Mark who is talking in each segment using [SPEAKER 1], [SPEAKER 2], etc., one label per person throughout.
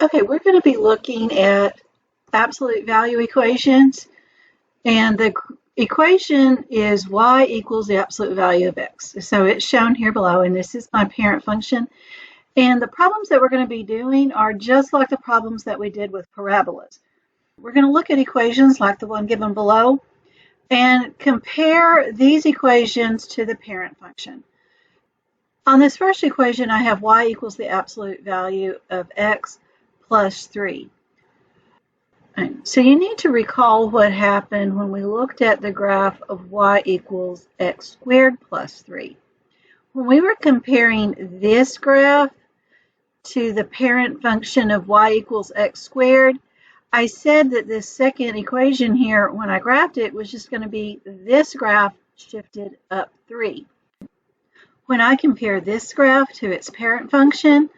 [SPEAKER 1] Okay, we're going to be looking at absolute value equations, and the equation is y equals the absolute value of x. So it's shown here below, and this is my parent function. And the problems that we're going to be doing are just like the problems that we did with parabolas. We're going to look at equations like the one given below and compare these equations to the parent function. On this first equation, I have y equals the absolute value of x plus 3. So you need to recall what happened when we looked at the graph of y equals x squared plus 3. When we were comparing this graph to the parent function of y equals x squared, I said that this second equation here, when I graphed it, was just going to be this graph shifted up 3. When I compare this graph to its parent function,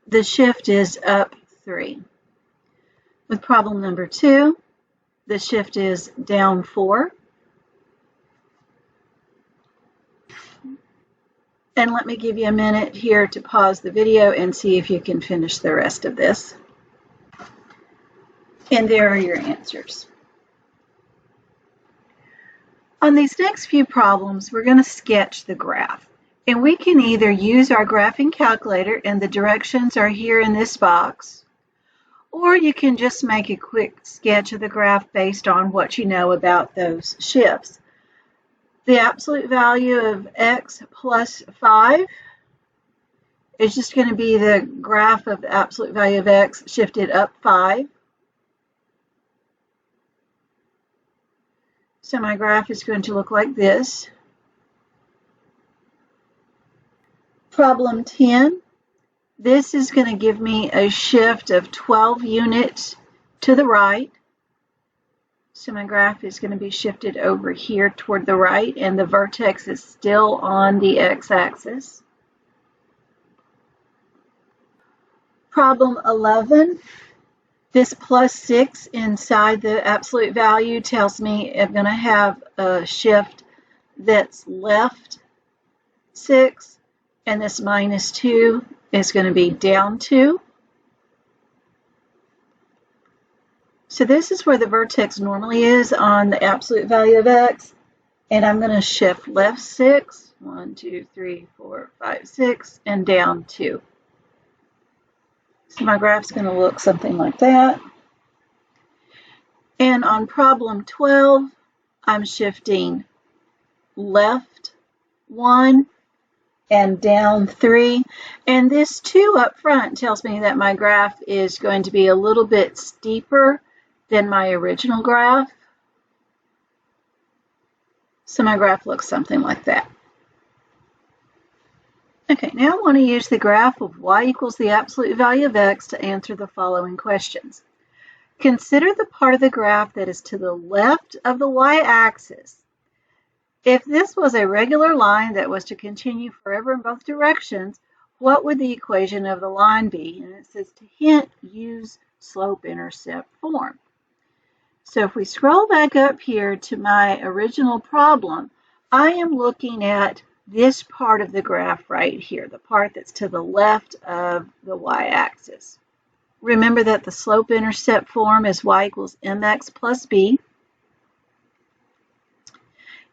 [SPEAKER 1] the shift is up 3. With problem number 2, the shift is down 4. And let me give you a minute here to pause the video and see if you can finish the rest of this. And there are your answers. On these next few problems, we're going to sketch the graph. And we can either use our graphing calculator, and the directions are here in this box, or you can just make a quick sketch of the graph based on what you know about those shifts. The absolute value of x plus 5 is just going to be the graph of the absolute value of x shifted up 5. So my graph is going to look like this. Problem 10, this is going to give me a shift of 12 units to the right. So my graph is going to be shifted over here toward the right, and the vertex is still on the x-axis. Problem 11, this plus 6 inside the absolute value tells me I'm going to have a shift that's left 6. And this minus 2 is going to be down 2. So this is where the vertex normally is on the absolute value of x. And I'm going to shift left 6, 1, 2, 3, 4, 5, 6, and down 2. So my graph's going to look something like that. And on problem 12, I'm shifting left 1, and down 3. And this 2 up front tells me that my graph is going to be a little bit steeper than my original graph. So my graph looks something like that. Okay, now I want to use the graph of y equals the absolute value of x to answer the following questions. Consider the part of the graph that is to the left of the y-axis. If this was a regular line that was to continue forever in both directions, what would the equation of the line be? And it says to hint, use slope-intercept form. So if we scroll back up here to my original problem, I am looking at this part of the graph right here, the part that's to the left of the y-axis. Remember that the slope-intercept form is y equals mx plus b.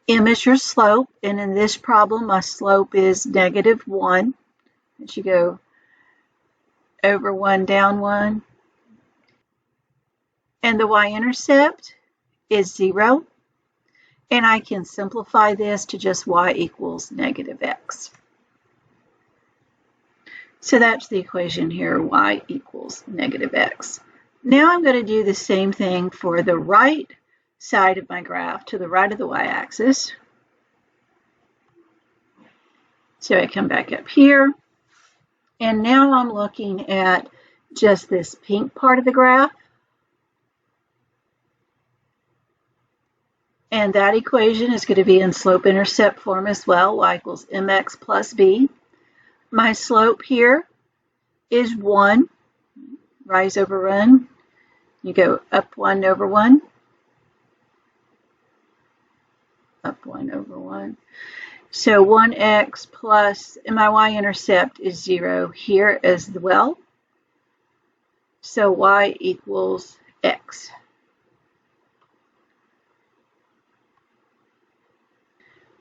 [SPEAKER 1] M is your slope, and in this problem, my slope is -1. As you go over 1, down 1. And the y-intercept is 0. And I can simplify this to just y equals -x. So that's the equation here, y equals -x. Now I'm going to do the same thing for the right side of my graph to the right of the y-axis. So I come back up here, and now I'm looking at just this pink part of the graph. And that equation is going to be in slope-intercept form as well, y equals mx plus b. My slope here is 1, rise over run. You go up 1 over 1. Up 1 over 1. So 1x plus, and my y-intercept is 0 here as well. So y equals x.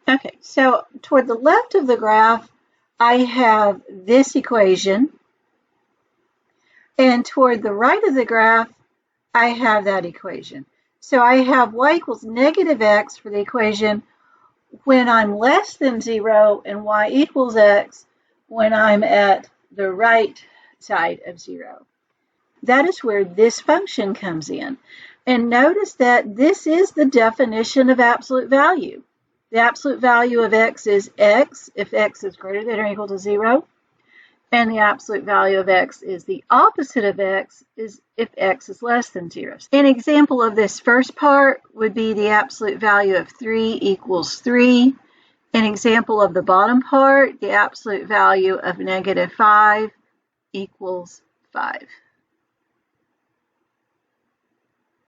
[SPEAKER 1] Okay, so toward the left of the graph, I have this equation. And toward the right of the graph, I have that equation. So I have y equals negative x for the equation when I'm less than 0 and y equals x when I'm at the right side of 0. That is where this function comes in. And notice that this is the definition of absolute value. The absolute value of x is x if x is greater than or equal to 0. And the absolute value of x is the opposite of x is if x is less than 0. An example of this first part would be the absolute value of 3 equals 3. An example of the bottom part, the absolute value of negative 5 equals 5.